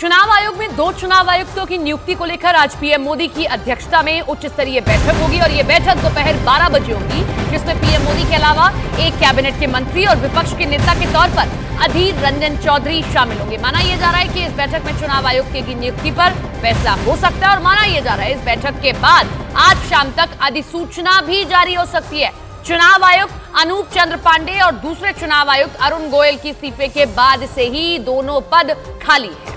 चुनाव आयोग में 2 चुनाव आयुक्तों की नियुक्ति को लेकर आज पीएम मोदी की अध्यक्षता में उच्च स्तरीय बैठक होगी और यह बैठक दोपहर 12 बजे होगी, जिसमें पीएम मोदी के अलावा एक कैबिनेट के मंत्री और विपक्ष के नेता के तौर पर अधीर रंजन चौधरी शामिल होंगे। माना यह जा रहा है कि इस बैठक में चुनाव आयुक्त की नियुक्ति पर फैसला हो सकता है और माना यह जा रहा है इस बैठक के बाद आज शाम तक अधिसूचना भी जारी हो सकती है। चुनाव आयुक्त अनूप चंद्र पांडे और दूसरे चुनाव आयुक्त अरुण गोयल की इस्तीफे के बाद से ही दोनों पद खाली हैं।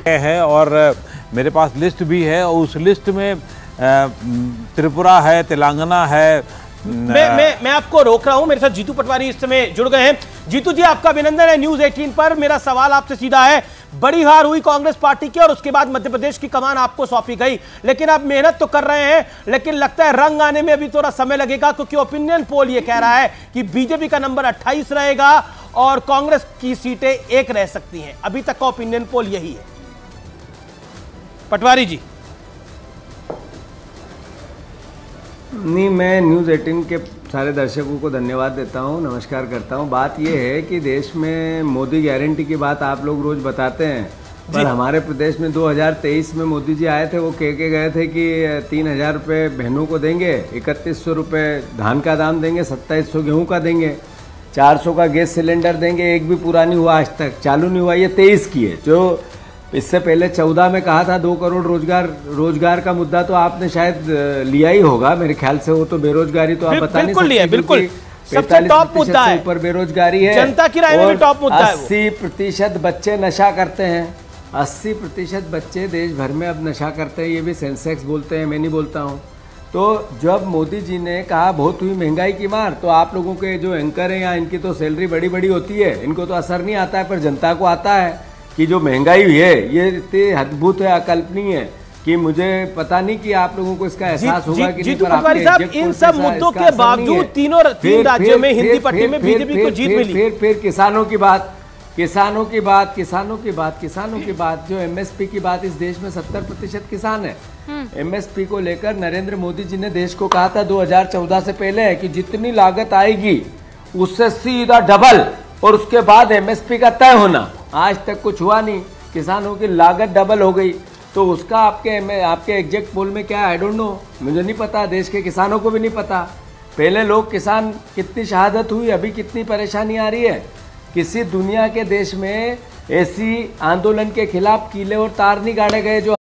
है और मेरे पास लिस्ट भी है और उस लिस्ट में त्रिपुरा है, तेलंगाना है। मैं आपको रोक रहा हूं, मेरे साथ जीतू पटवारी इस समय जुड़ गए हैं। जीतू जी, आपका अभिनंदन है न्यूज़ 18 पर। मेरा सवाल आपसे सीधा है, बड़ी हार हुई कांग्रेस पार्टी की और उसके बाद मध्य प्रदेश की कमान आपको सौंपी गई, लेकिन आप मेहनत तो कर रहे हैं, लेकिन लगता है रंग आने में अभी थोड़ा समय लगेगा, क्योंकि ओपिनियन पोल ये कह रहा है कि बीजेपी का नंबर 28 रहेगा और कांग्रेस की सीटें 1 रह सकती हैं। अभी तक का ओपिनियन पोल यही है। पटवारी जी। नहीं, मैं न्यूज़ 18 के सारे दर्शकों को धन्यवाद देता हूं, नमस्कार करता हूं। बात यह है कि देश में मोदी गारंटी की बात आप लोग रोज बताते हैं, पर हमारे प्रदेश में 2023 में मोदी जी आए थे, वो कह के गए थे कि 3000 रुपये बहनों को देंगे, 3100 रुपये धान का दाम देंगे, 2700 गेहूँ का देंगे, 400 का गैस सिलेंडर देंगे। एक भी पूरा नहीं हुआ, आज तक चालू नहीं हुआ। ये 23 की है। जो इससे पहले 14 में कहा था 2 करोड़ रोजगार का मुद्दा तो आपने शायद लिया ही होगा मेरे ख्याल से। वो तो बेरोजगारी तो आप बता नहीं सकते, बिल्कुल सबसे टॉप मुद्दा है, ऊपर बेरोजगारी है, जनता की राय में भी टॉप मुद्दा है। 80% बच्चे नशा करते हैं, 80% बच्चे देश भर में अब नशा करते हैं। ये भी सेंसेक्स बोलते हैं, मैं नहीं बोलता हूँ। तो जब मोदी जी ने कहा बहुत हुई महंगाई की मार, तो आप लोगों के जो एंकर हैं यहाँ, इनकी तो सैलरी बड़ी बड़ी होती है, इनको तो असर नहीं आता है, पर जनता को आता है कि जो महंगाई हुई है ये इतनी अद्भुत है, अकल्पनीय है कि मुझे पता नहीं कि आप लोगों को इसका एहसास होगा कि नहीं। पटवारी साहब, इन सब मुद्दों के बावजूद तीन राज्यों में हिंदी पट्टी में बीजेपी को जीत मिली। फिर किसानों की बात, जो एमएसपी की बात, इस देश में 70% किसान है। एमएसपी को लेकर नरेंद्र मोदी जी ने देश को कहा था 2014 से पहले कि जितनी लागत आएगी उससे सीधा डबल और उसके बाद एमएसपी का तय होना। आज तक कुछ हुआ नहीं, किसानों की लागत डबल हो गई। तो उसका आपके एग्जैक्ट पोल में क्या, आई डोंट नो, मुझे नहीं पता, देश के किसानों को भी नहीं पता। पहले लोग किसान कितनी शहादत हुई, अभी कितनी परेशानी आ रही है। किसी दुनिया के देश में ऐसी आंदोलन के खिलाफ कीले और तार नहीं गाड़े गए जो